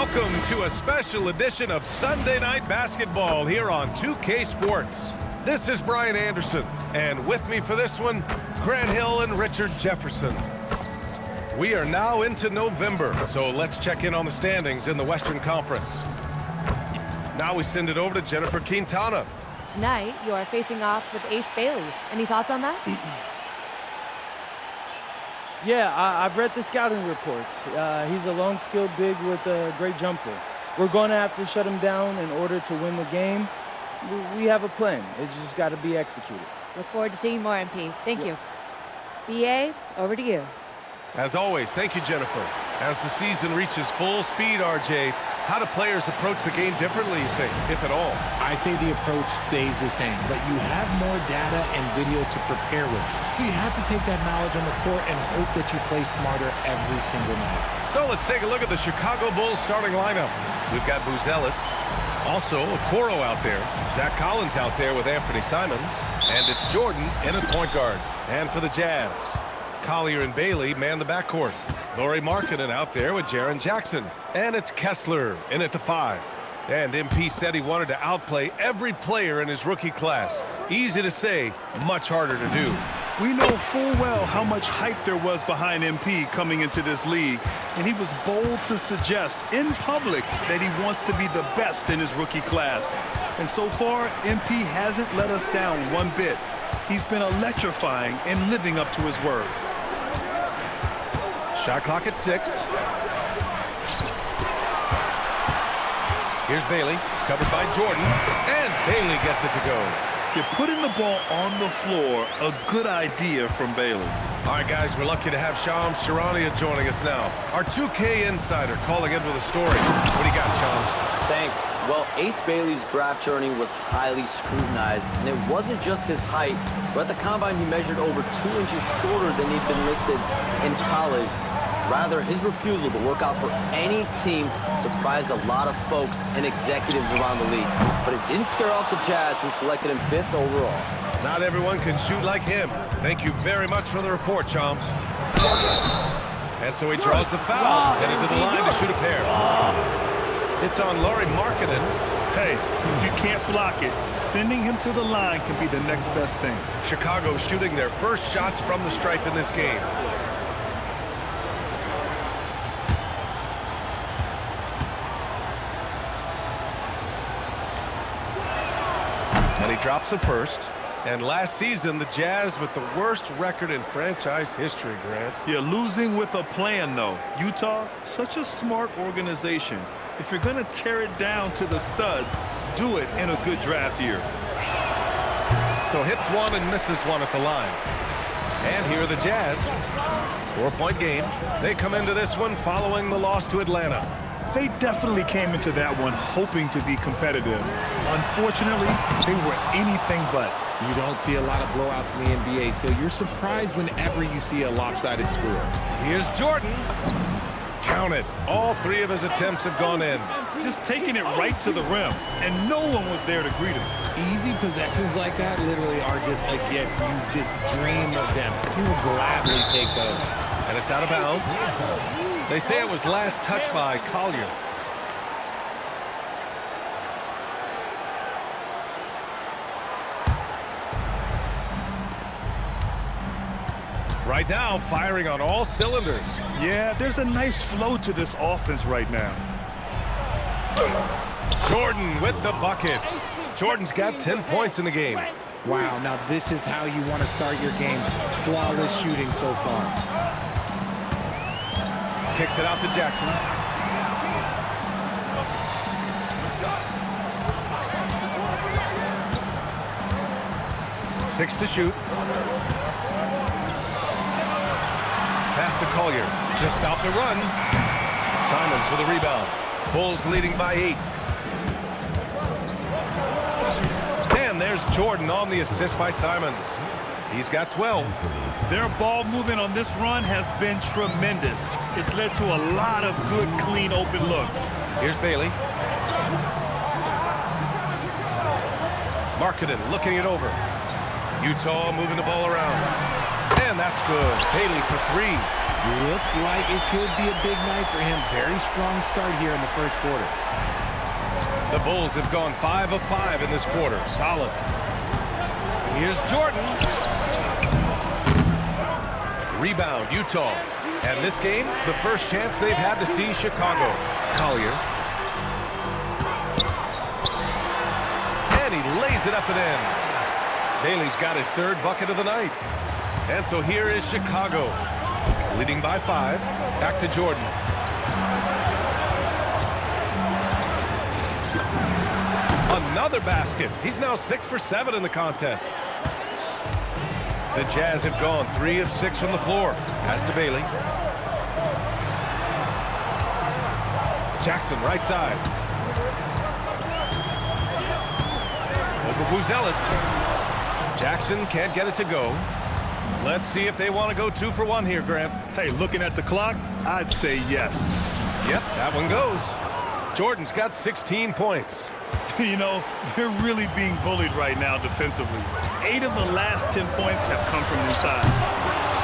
Welcome to a special edition of Sunday Night Basketball here on 2K Sports. This is Brian Anderson, and with me for this one, Grant Hill and Richard Jefferson. We are now into November, so let's check in on the standings in the Western Conference. Now we send it over to Jennifer Quintana. Tonight, you are facing off with Ace Bailey. Any thoughts on that? Yeah, I've read the scouting reports. He's a lone, skilled big with a great jumper. We're going to have to shut him down in order to win the game. We have a plan. It's just got to be executed. Look forward to seeing more, MP. Thank you. BA, over to you. As always, thank you, Jennifer. As the season reaches full speed, RJ, how do players approach the game differently, you think, if at all? I say the approach stays the same, but you have more data and video to prepare with. So you have to take that knowledge on the court and hope that you play smarter every single night. So let's take a look at the Chicago Bulls starting lineup. We've got Buzelis, also Okoro out there, Zach Collins out there with Anthony Simons, and it's Jordan in at point guard. And for the Jazz, Collier and Bailey man the backcourt. Lauri Markkanen out there with Jaren Jackson. And it's Kessler in at the 5. And MP said he wanted to outplay every player in his rookie class. Easy to say, much harder to do. We know full well how much hype there was behind MP coming into this league, and he was bold to suggest in public that he wants to be the best in his rookie class. And so far, MP hasn't let us down one bit. He's been electrifying and living up to his word. Shot clock at 6. Here's Bailey, covered by Jordan, and Bailey gets it to go. You're putting the ball on the floor, a good idea from Bailey. All right, guys, we're lucky to have Shams Charania joining us now. Our 2K insider calling in with a story. What do you got, Shams? Thanks. Well, Ace Bailey's draft journey was highly scrutinized, and it wasn't just his height, but at the combine he measured over 2 inches shorter than he'd been listed in college. Rather, his refusal to work out for any team surprised a lot of folks and executives around the league. But it didn't scare off the Jazz, who selected him 5th overall. Not everyone can shoot like him. Thank you very much for the report, Shams. And so he draws the foul, headed to the line to shoot a pair. It's on Lauri Markkanen. Hey, if you can't block it, sending him to the line can be the next best thing. Chicago shooting their first shots from the stripe in this game. And he drops it first. And last season, the Jazz with the worst record in franchise history, Grant. Yeah, losing with a plan, though. Utah, such a smart organization. If you're going to tear it down to the studs, do it in a good draft year. So hits one and misses one at the line. And here are the Jazz. 4-point game. They come into this one following the loss to Atlanta. They definitely came into that one hoping to be competitive. Unfortunately, they were anything but. You don't see a lot of blowouts in the NBA, so you're surprised whenever you see a lopsided score. Here's Jordan. Counted. All 3 of his attempts have gone in. Just taking it right to the rim, and no one was there to greet him. Easy possessions like that literally are just a gift. You just dream of them. You'll gladly take those. And it's out of bounds. They say it was last touched by Collier. Right now, firing on all cylinders. Yeah, there's a nice flow to this offense right now. Jordan with the bucket. Jordan's got 10 points in the game. Wow, now this is how you want to start your games. Flawless shooting so far. Kicks it out to Jackson. Six to shoot. Pass to Collier. Just stop the run. Simons with a rebound. Bulls leading by 8. And there's Jordan on the assist by Simons. He's got 12. Their ball movement on this run has been tremendous. It's led to a lot of good, clean, open looks. Here's Bailey. Markkanen looking it over. Utah moving the ball around. And that's good. Bailey for 3. Looks like it could be a big night for him. Very strong start here in the first quarter. The Bulls have gone 5 of 5 in this quarter. Solid. Here's Jordan. Rebound, Utah. And this game, the first chance they've had to see Chicago. Collier. And he lays it up and in. Bailey's got his third bucket of the night. And so here is Chicago, leading by 5. Back to Jordan. Another basket. He's now 6 for 7 in the contest. The Jazz have gone 3 of 6 from the floor. Pass to Bailey. Jackson, right side. Over Buzelis. Jackson can't get it to go. Let's see if they want to go 2 for 1 here, Grant. Hey, looking at the clock, I'd say yes. Yep, that one goes. Jordan's got 16 points. You know, they're really being bullied right now defensively. 8 of the last 10 points have come from inside.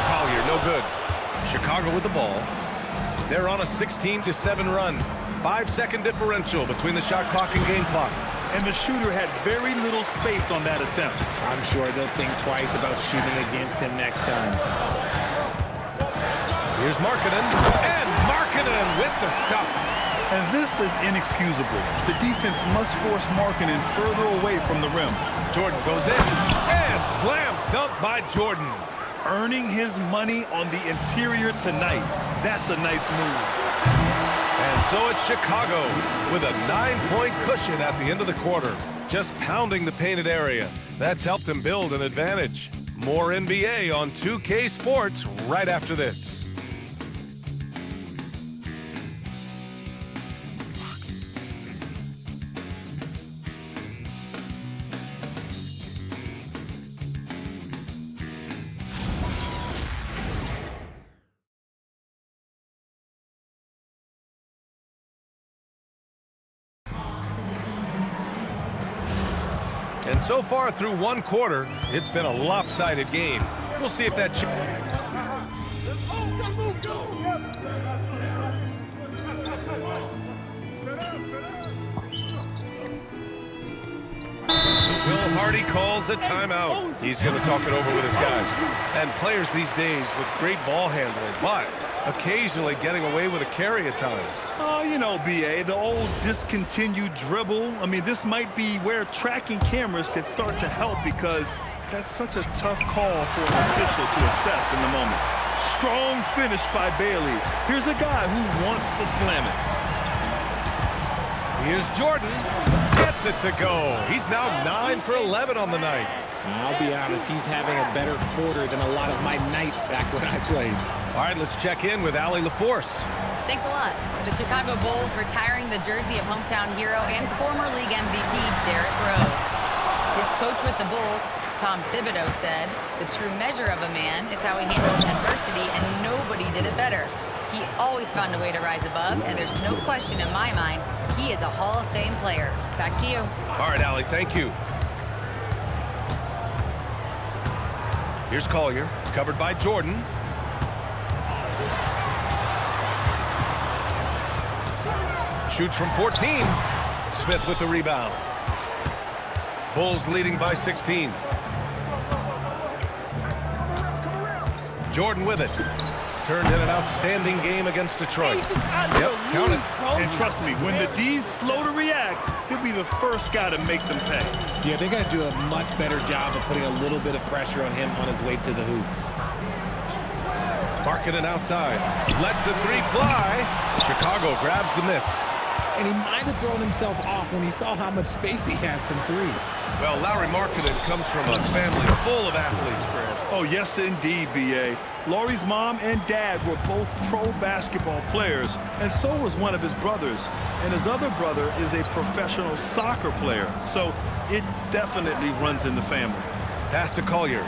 Collier, no good. Chicago with the ball. They're on a 16-7 run. 5-second differential between the shot clock and game clock. And the shooter had very little space on that attempt. I'm sure they'll think twice about shooting against him next time. Here's Markkanen. And Markkanen with the stuff. And this is inexcusable. The defense must force Markkanen further away from the rim. Jordan goes in. And slam dunk by Jordan. Earning his money on the interior tonight. That's a nice move. And so it's Chicago with a 9-point cushion at the end of the quarter. Just pounding the painted area. That's helped them build an advantage. More NBA on 2K Sports right after this. And so far through one quarter, it's been a lopsided game. We'll see if that... Will Hardy calls the timeout. He's going to talk it over with his guys. And players these days with great ball handling, but occasionally getting away with a carry at times. Oh, you know, B.A., the old discontinued dribble. I mean, this might be where tracking cameras could start to help because that's such a tough call for an official to assess in the moment. Strong finish by Bailey. Here's a guy who wants to slam it. Here's Jordan. Gets it to go. He's now 9 for 11 on the night. I'll be honest, he's having a better quarter than a lot of my nights back when I played. All right, let's check in with Allie LaForce. Thanks a lot. The Chicago Bulls retiring the jersey of hometown hero and former league MVP Derrick Rose. His coach with the Bulls, Tom Thibodeau, said, "The true measure of a man is how he handles adversity, and nobody did it better. He always found a way to rise above, and there's no question in my mind he is a Hall of Fame player." Back to you. All right, Allie, thank you. Here's Collier, covered by Jordan. Shoots from 14. Smith with the rebound. Bulls leading by 16. Jordan with it. Turned in an outstanding game against Detroit. Yep, count it. And trust me, when the D's slow to react, he'll be the first guy to make them pay. Yeah, they got to do a much better job of putting a little bit of pressure on him on his way to the hoop. Markkanen outside. Lets the three fly. Chicago grabs the miss. And he might have thrown himself off when he saw how much space he had from 3. Well, Larry Markkanen comes from a family full of athletes, Grant. Oh, yes, indeed, B.A. Laurie's mom and dad were both pro basketball players, and so was one of his brothers. And his other brother is a professional soccer player, so it definitely runs in the family. Pass to Collier.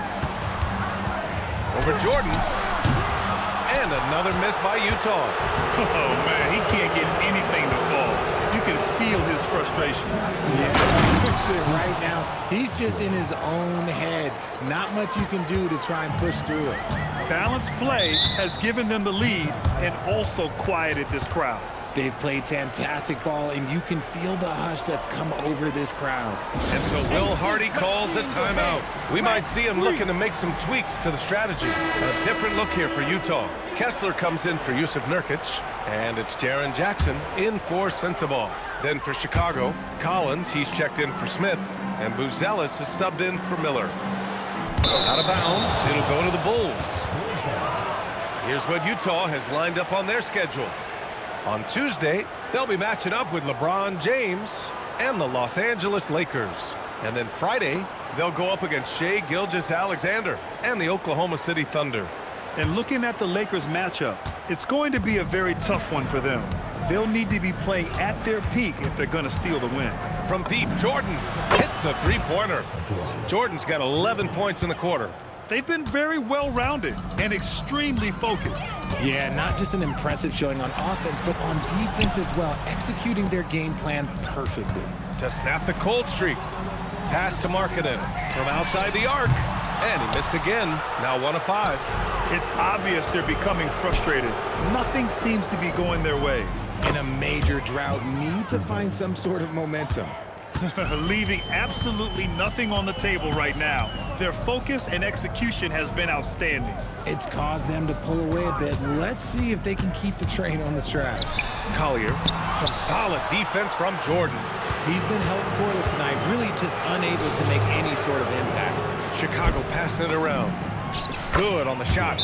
Over Jordan. And another miss by Utah. Oh, man, he can't get anything to fall. You can feel his frustration. Yeah, that's it right now. He's just in his own head. Not much you can do to try and push through it. Balanced play has given them the lead and also quieted this crowd. They've played fantastic ball, and you can feel the hush that's come over this crowd. And so Will Hardy calls a timeout. We might see him looking to make some tweaks to the strategy. A different look here for Utah. Kessler comes in for Yusuf Nurkic, and it's Jaren Jackson in for Sensabaugh. Then for Chicago, Collins, he's checked in for Smith, and Buzelis is subbed in for Miller. Out of bounds, it'll go to the Bulls. Here's what Utah has lined up on their schedule. On Tuesday, they'll be matching up with LeBron James and the Los Angeles Lakers. And then Friday, they'll go up against Shai Gilgeous-Alexander and the Oklahoma City Thunder. And looking at the Lakers matchup, it's going to be a very tough one for them. They'll need to be playing at their peak if they're going to steal the win. From deep, Jordan hits a three-pointer. Jordan's got 11 points in the quarter. They've been very well-rounded and extremely focused. Yeah, not just an impressive showing on offense, but on defense as well, executing their game plan perfectly. To snap the cold streak. Pass to Markkanen from outside the arc. And he missed again, now 1 of 5. It's obvious they're becoming frustrated. Nothing seems to be going their way. In a major drought, need to find some sort of momentum. Leaving absolutely nothing on the table right now. Their focus and execution has been outstanding. It's caused them to pull away a bit. Let's see if they can keep the train on the tracks. Collier, some solid defense from Jordan. He's been held scoreless tonight, really just unable to make any sort of impact. Chicago passing it around. Good on the shot.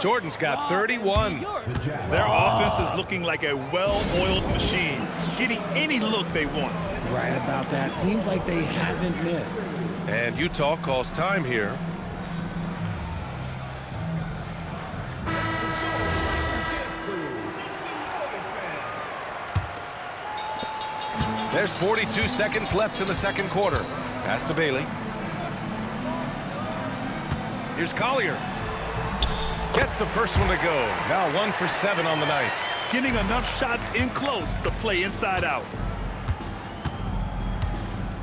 Jordan's got 31. Their offense is looking like a well-oiled machine, getting any look they want. Right about that. Seems like they haven't missed. And Utah calls time here. There's 42 seconds left in the second quarter. Pass to Bailey. Here's Collier. Gets the first one to go. Now 1 for 7 on the night. Getting enough shots in close to play inside out.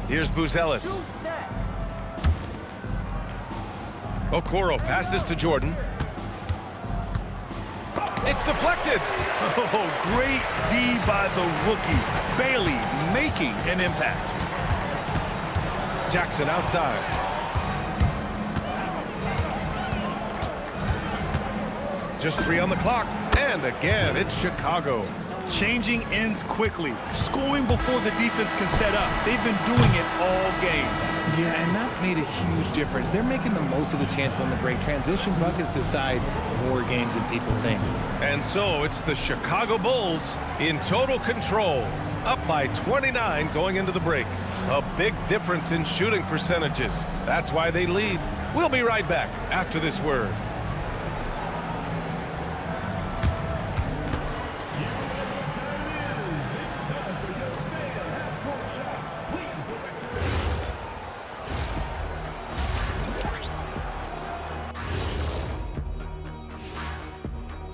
Here's Buzelis. Okoro passes to Jordan. It's deflected. Oh, great D by the rookie. Bailey making an impact. Jackson outside. Just 3 on the clock. And again, it's Chicago. Changing ends quickly, scoring before the defense can set up. They've been doing it all game. Yeah, and that's made a huge difference. They're making the most of the chances on the break. Transition buckets decide more games than people think. And so it's the Chicago Bulls in total control, up by 29 going into the break. A big difference in shooting percentages. That's why they lead. We'll be right back after this word.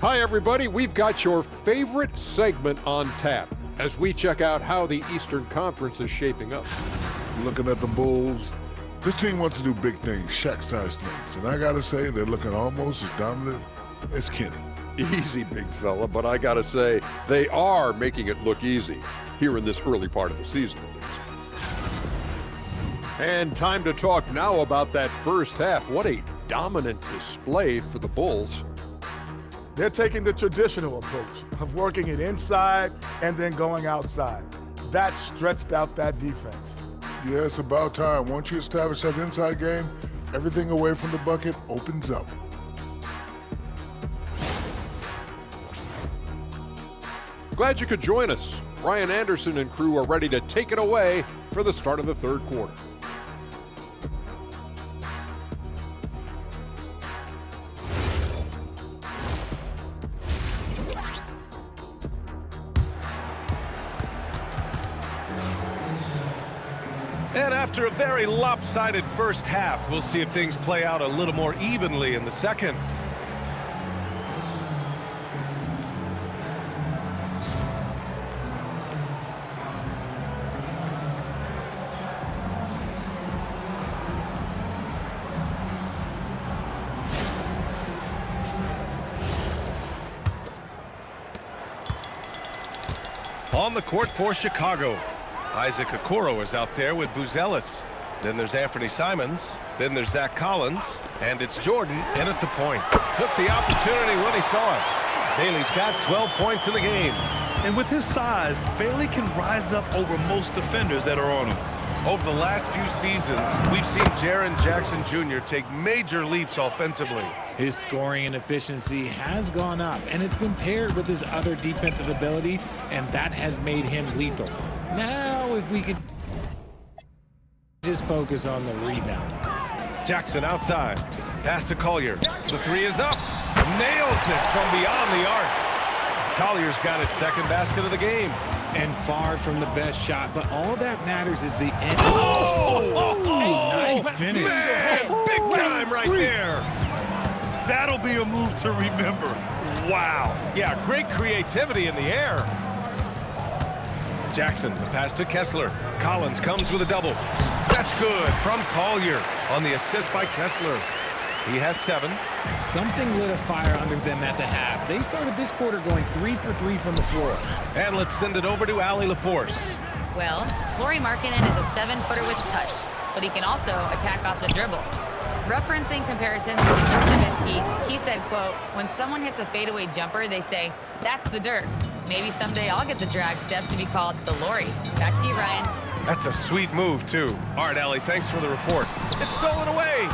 Hi, everybody. We've got your favorite segment on tap as we check out how the Eastern Conference is shaping up. Looking at the Bulls, this team wants to do big things, Shaq-sized things. And I got to say, they're looking almost as dominant as Kenny. Easy, big fella, but I got to say, they are making it look easy here in this early part of the season, at least. And time to talk now about that first half. What a dominant display for the Bulls. They're taking the traditional approach of working it inside and then going outside. That stretched out that defense. Yeah, it's about time. Once you establish that inside game, everything away from the bucket opens up. Glad you could join us. Ryan Anderson and crew are ready to take it away for the start of the third quarter. And after a very lopsided first half, we'll see if things play out a little more evenly in the second. On the court for Chicago. Isaac Okoro is out there with Buzelis. Then there's Anthony Simons. Then there's Zach Collins. And it's Jordan in at the point. Took the opportunity when he saw it. Bailey's got 12 points in the game. And with his size, Bailey can rise up over most defenders that are on him. Over the last few seasons, we've seen Jaren Jackson Jr. take major leaps offensively. His scoring and efficiency has gone up, and it's been paired with his other defensive ability, and that has made him lethal. Now, if we could just focus on the rebound. Jackson outside. Pass to Collier. The three is up. Nails it from beyond the arc. Collier's got his second basket of the game. And far from the best shot, but all that matters is the end. Nice finish. Man, big time right there. That'll be a move to remember. Wow. Yeah, great creativity in the air. Jackson, the pass to Kessler. Collins comes with a double. That's good from Collier on the assist by Kessler. He has 7. Something lit a fire under them at the half. They started this quarter going 3 for 3 from the floor. And let's send it over to Allie LaForce. Well, Lauri Markkanen is a 7-footer with touch, but he can also attack off the dribble. Referencing comparisons to Dirk Nowitzki, he said, quote, when someone hits a fadeaway jumper, they say, that's the Dirk. Maybe someday I'll get the drag step to be called the Lauri. Back to you, Ryan. That's a sweet move, too. All right, Allie, thanks for the report. It's stolen away.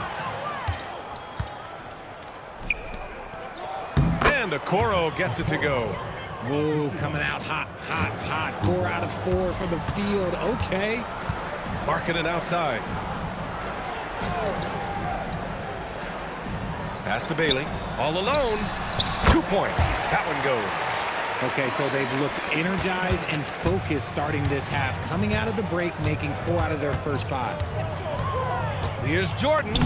And Okoro gets it to go. Whoa, coming out hot, hot, hot. 4 out of 4 for the field. Okay. Markkanen outside. Pass to Bailey. All alone. 2 points. That one goes. Okay, so they've looked energized and focused starting this half. Coming out of the break, making 4 out of their first 5. Here's Jordan.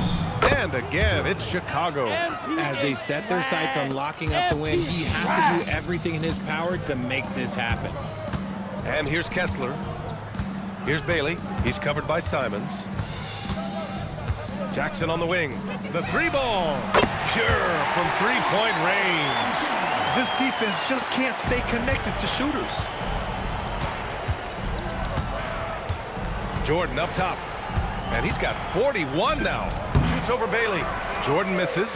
And again, it's Chicago. As they set their sights on locking up the win, he has to do everything in his power to make this happen. And here's Kessler. Here's Bailey. He's covered by Simons. Jackson on the wing. The 3-ball. Pure from 3-point range. This defense just can't stay connected to shooters. Jordan up top. And he's got 41 now. Shoots over Bailey. Jordan misses.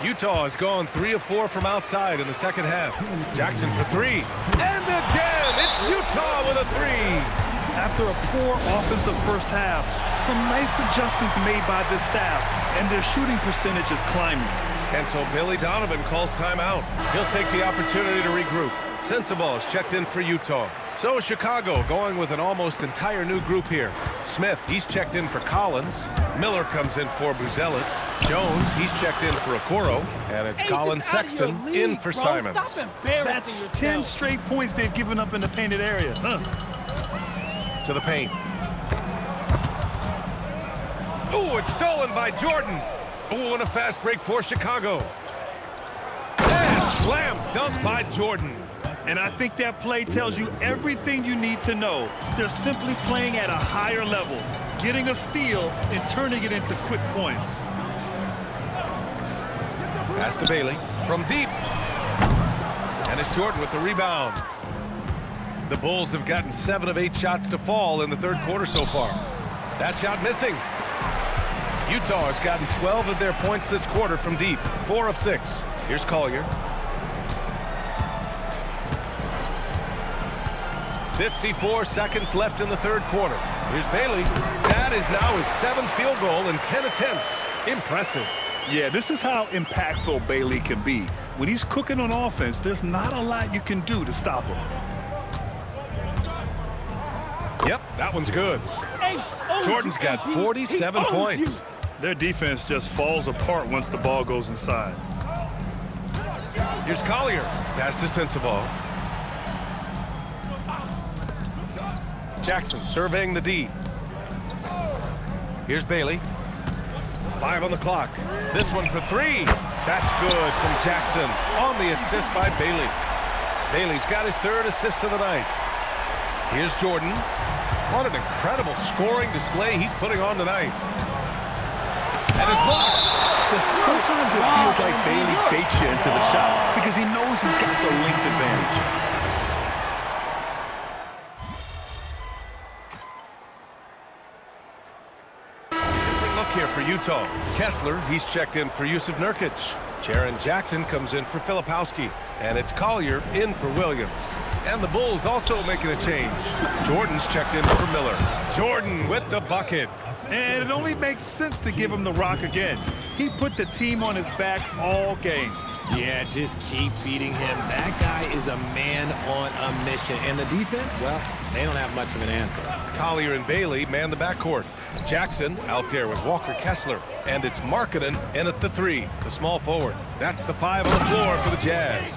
Utah has gone 3 of 4 from outside in the second half. Jackson for 3. And again, it's Utah with a 3. After a poor offensive first half, some nice adjustments made by this staff, and their shooting percentage is climbing. And so Billy Donovan calls timeout. He'll take the opportunity to regroup. Sensabaugh is checked in for Utah. So Chicago going with an almost entire new group here. Smith, he's checked in for Collins. Miller comes in for Buzelis. Jones, he's checked in for Okoro. And it's Colin Sexton in for Simons. That's 10 straight points they've given up in the painted area. To the paint. Oh, it's stolen by Jordan. Oh, and a fast break for Chicago. And slam dunk by Jordan. And I think that play tells you everything you need to know. They're simply playing at a higher level, getting a steal and turning it into quick points. Pass to Bailey from deep. And it's Jordan with the rebound. The Bulls have gotten 7 of 8 shots to fall in the third quarter so far. That shot missing. Utah has gotten 12 of their points this quarter from deep. 4 of 6. Here's Collier. 54 seconds left in the third quarter. Here's Bailey. That is now his 7th field goal in 10 attempts. Impressive. Yeah, this is how impactful Bailey can be. When he's cooking on offense, there's not a lot you can do to stop him. Yep, that one's good. Jordan's got 47 points. Their defense just falls apart once the ball goes inside. Here's Collier. Pass to Sensabaugh. Jackson surveying the D. Here's Bailey. 5 on the clock. This one for 3. That's good from Jackson on the assist by Bailey. Bailey's got his 3rd assist of the night. Here's Jordan. What an incredible scoring display he's putting on tonight. And it's blocked. Sometimes it feels like Bailey baits you into the shot because he knows he's got the length advantage. here for Utah. Kessler, he's checked in for Yusuf Nurkic. Jaren Jackson comes in for Filipowski. And it's Collier in for Williams. And the Bulls also making a change. Jordan's checked in for Miller. Jordan with the bucket. And it only makes sense to give him the rock again. He put the team on his back all game. Yeah, just keep feeding him. That guy is a man on a mission. And the defense, well, they don't have much of an answer. Collier and Bailey man the backcourt. Jackson out there with Walker Kessler. And it's Markkanen in at the 3, the small forward. That's the 5 on the floor for the Jazz.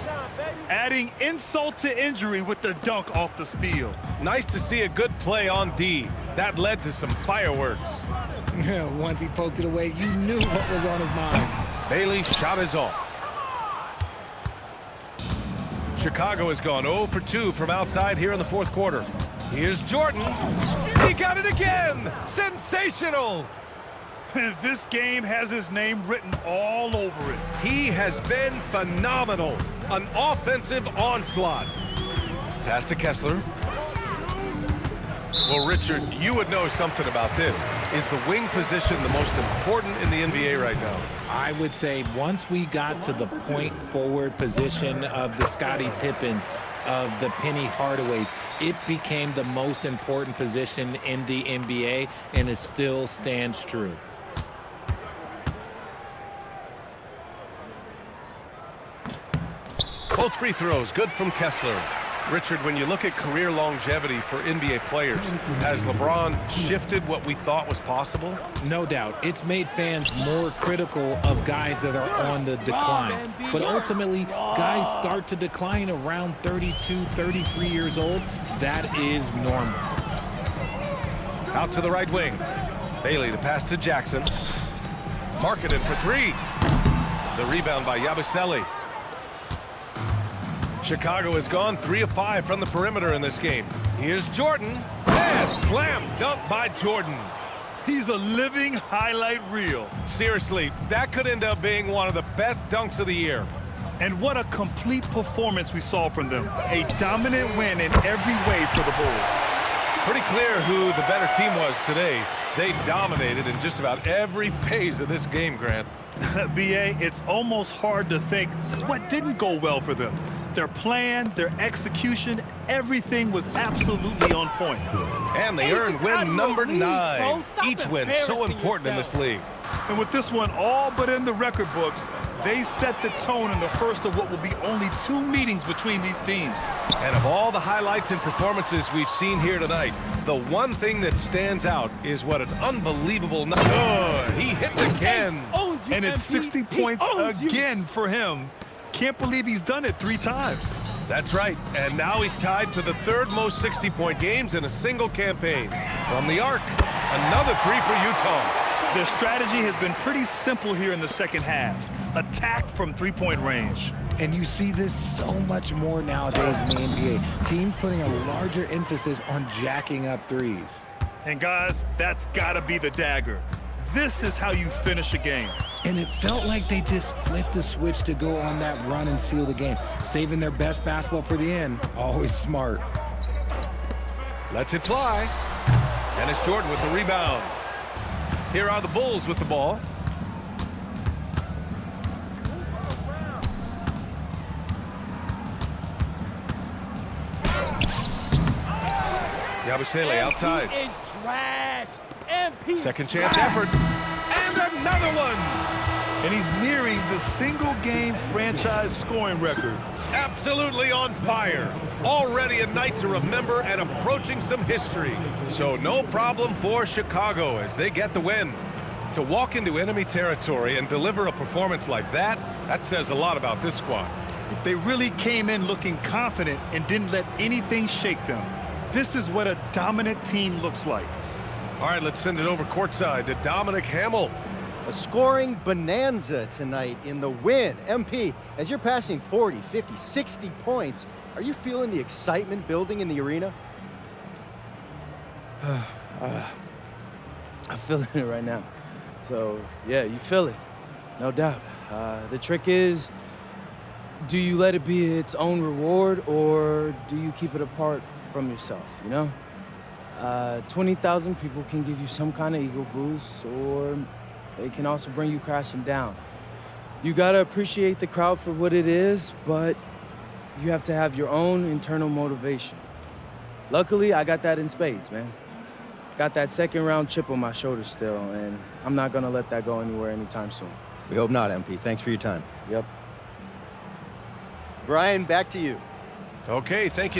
Adding insult to injury with the dunk off the steal. Nice to see a good play on D. That led to some fireworks. Once he poked it away, you knew what was on his mind. Bailey's shot is off. Chicago has gone 0 for 2 from outside here in the fourth quarter. Here's Jordan. He got it again! Sensational! This game has his name written all over it. He has been phenomenal. An offensive onslaught. Pass to Kessler. Well, Richard, you would know something about this. Is the wing position the most important in the NBA right now? I would say once we got to the point forward position of the Scottie Pippens, of the Penny Hardaways, it became the most important position in the NBA, and it still stands true. Both free throws, good from Kessler. Richard, when you look at career longevity for NBA players, has LeBron shifted what we thought was possible? No doubt. It's made fans more critical of guys that are on the decline. But ultimately, guys start to decline around 32, 33 years old. That is normal. Out to the right wing. Bailey to pass to Jackson. Markkanen for 3. The rebound by Yabusele. Chicago has gone 3 of 5 from the perimeter in this game. Here's Jordan. And slam dunk by Jordan. He's a living highlight reel. Seriously, that could end up being one of the best dunks of the year. And what a complete performance we saw from them. A dominant win in every way for the Bulls. Pretty clear who the better team was today. They dominated in just about every phase of this game, Grant. B.A., it's almost hard to think what didn't go well for them. Their plan, their execution, everything was absolutely on point. And they earned win number 9. Each win so important in this league. And with this one all but in the record books, they set the tone in the first of what will be only 2 meetings between these teams. And of all the highlights and performances we've seen here tonight, the one thing that stands out is what an unbelievable night. Oh, he hits again. And it's 60 points again for him. Can't believe he's done it 3 times. That's right. And now he's tied for the 3rd most 60-point games in a single campaign. From the arc, another 3 for Utah. Their strategy has been pretty simple here in the second half. Attack from 3-point range. And you see this so much more nowadays in the NBA. Teams putting a larger emphasis on jacking up threes. And guys, that's got to be the dagger. This is how you finish a game. And it felt like they just flipped the switch to go on that run and seal the game. Saving their best basketball for the end. Always smart. Lets it fly. And it's Jordan with the rebound. Here are the Bulls with the ball. Yabusele outside. Is trash. Second chance effort. And another one. And he's nearing the single-game franchise scoring record. Absolutely on fire. Already a night to remember and approaching some history. So no problem for Chicago as they get the win. To walk into enemy territory and deliver a performance like that, that says a lot about this squad. They really came in looking confident and didn't let anything shake them. This is what a dominant team looks like. All right, let's send it over courtside to Dominic Hamill. A scoring bonanza tonight in the win. MP, as you're passing 40, 50, 60 points, are you feeling the excitement building in the arena? I'm feeling it right now. So, yeah, you feel it, no doubt. The trick is, do you let it be its own reward or do you keep it apart from yourself, you know? 20,000 people can give you some kind of ego boost, or it can also bring you crashing down. You gotta appreciate the crowd for what it is, but you have to have your own internal motivation. Luckily, I got that in spades, man. Got that second round chip on my shoulder still, and I'm not gonna let that go anywhere anytime soon. We hope not, MP. Thanks for your time. Yep. Brian, back to you. Okay, thank you.